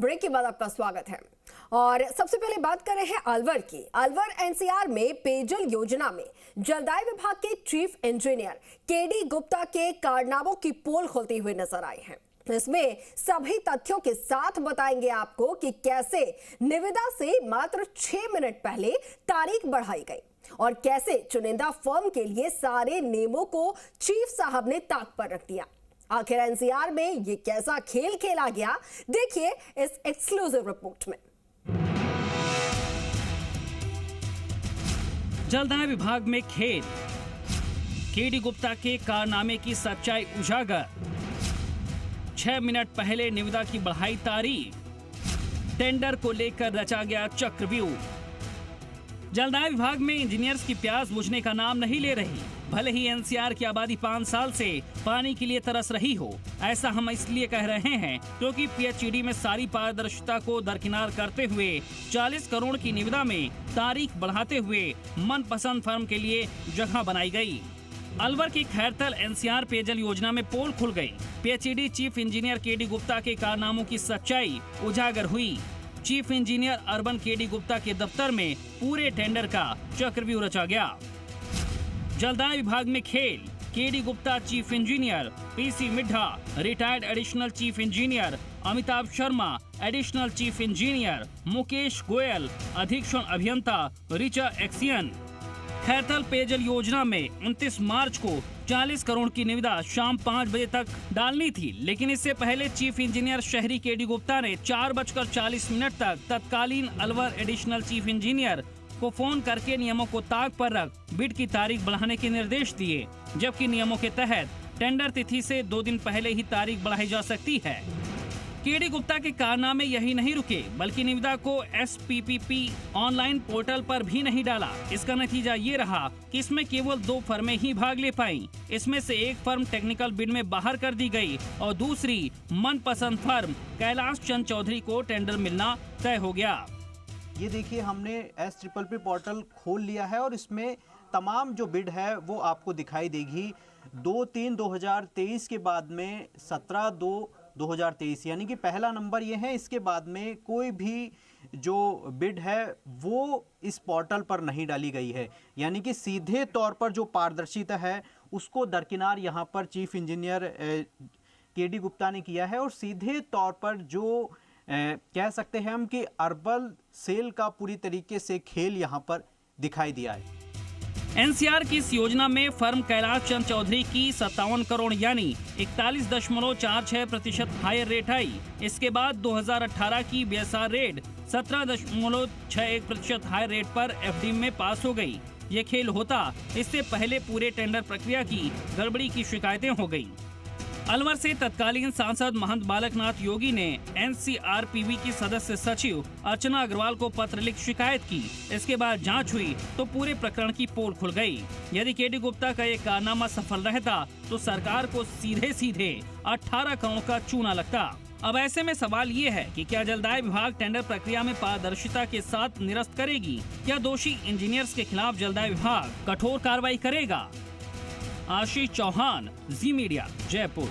Break के बाद आपका स्वागत है। और सबसे पहले बात कर रहे हैं अलवर की। अलवर एनसीआर में पेयजल योजना में जलदाय विभाग के चीफ इंजीनियर केडी गुप्ता के कारनामों की पोल खोलते हुए नजर आए हैं। इसमें सभी तथ्यों के साथ बताएंगे आपको कि कैसे निविदा से मात्र 6 मिनट पहले तारीख बढ़ाई गई और कैसे चुनिंदा फर्म के लिए सारे नियमों को चीफ साहब ने ताक पर रख दिया। आखिर एनसीआर में ये कैसा खेल खेला गया, देखिए इस एक्सक्लूसिव रिपोर्ट में। जलदाय विभाग में खेल, केडी गुप्ता के कारनामे की सच्चाई उजागर, 6 मिनट पहले निविदा की बढ़ाई तारीख, टेंडर को लेकर रचा गया चक्रव्यूह। जलदाय विभाग में इंजीनियर्स की प्यास बुझने का नाम नहीं ले रही। भले ही एनसीआर की आबादी 5 साल से पानी के लिए तरस रही हो, ऐसा हम इसलिए कह रहे हैं क्योंकि पीएचईडी में सारी पारदर्शिता को दरकिनार करते हुए 40 करोड़ की निविदा में तारीख बढ़ाते हुए मनपसंद फर्म के लिए जगह बनाई गई। अलवर की खैरतल एनसीआर पेयजल योजना में पोल खुल गई। PHED chief engineer KD Gupta के कारनामों की सच्चाई उजागर हुई। Chief engineer urban KD Gupta के दफ्तर में पूरे टेंडर का चक्रव्यूह रचा गया। जलदाय विभाग में खेल, KD Gupta chief engineer, PC Middha retired additional chief engineer, Amitabh Sharma additional chief engineer, Mukesh Goyal अधीक्षण अभियंता, रिचा एक्सियन। खैरतल पेयजल योजना में 29 मार्च को 40 करोड़ की निविदा शाम 5 बजे तक डालनी थी, लेकिन इससे पहले चीफ इंजीनियर शहरी केडी गुप्ता ने 4:40 तक तत्कालीन अलवर एडिशनल चीफ इंजीनियर को फोन करके नियमों को ताक पर रख बिड की तारीख बढ़ाने के निर्देश दिए, जबकि नियमों के तहत टेंडर तिथि से 2 दिन पहले ही तारीख बढ़ाई जा सकती है। केडी गुप्ता के कारनामे यही नहीं रुके, बल्कि निविदा को एसपीपीपी ऑनलाइन पोर्टल पर भी नहीं डाला। इसका नतीजा ये रहा कि इसमें केवल 2 फर्में ही भाग ले पाईं। इसमें से एक फर्म टेक्निकल बिड में बाहर कर दी गई और दूसरी मनपसंद फर्म कैलाश चंद चौधरी को टेंडर मिलना तय हो गया। ये देखिए, हमने एसपीपीपी पोर्टल खोल लिया है और इसमें तमाम जो बिड है वो आपको दिखाई देगी। 2/3/2023 के बाद में 17/2/2023 यानी कि पहला नंबर ये है। इसके बाद में कोई भी जो बिड है वो इस पोर्टल पर नहीं डाली गई है, यानी कि सीधे तौर पर जो पारदर्शिता है उसको दरकिनार यहाँ पर चीफ इंजीनियर केडी गुप्ता ने किया है और सीधे तौर पर जो कह सकते हैं हम कि अर्बन सेल का पूरी तरीके से खेल यहाँ पर दिखाई दिया है। एनसीआर की इस योजना में फर्म कैलाश चंद चौधरी की 57 करोड़ यानी 41.46% हायर रेट आई। इसके बाद 2018 की बीएसआर रेट 17.61% हायर रेट पर एफडी में पास हो गई। ये खेल होता इससे पहले पूरे टेंडर प्रक्रिया की गड़बड़ी की शिकायतें हो गई। अलवर से तत्कालीन सांसद महंत बालकनाथ योगी ने एनसीआरपीवी की सदस्य सचिव अर्चना अग्रवाल को पत्र लिख शिकायत की। इसके बाद जांच हुई तो पूरे प्रकरण की पोल खुल गई। यदि केडी गुप्ता का ये कारनामा सफल रहता तो सरकार को सीधे सीधे 18 करोड़ का चूना लगता। अब ऐसे में सवाल ये है कि क्या जलदाय विभाग टेंडर प्रक्रिया में पारदर्शिता के साथ निरस्त करेगी? क्या दोषी इंजीनियर्स के खिलाफ जलदाय विभाग कठोर कार्रवाई करेगा? आशीष चौहान, जी मीडिया, जयपुर।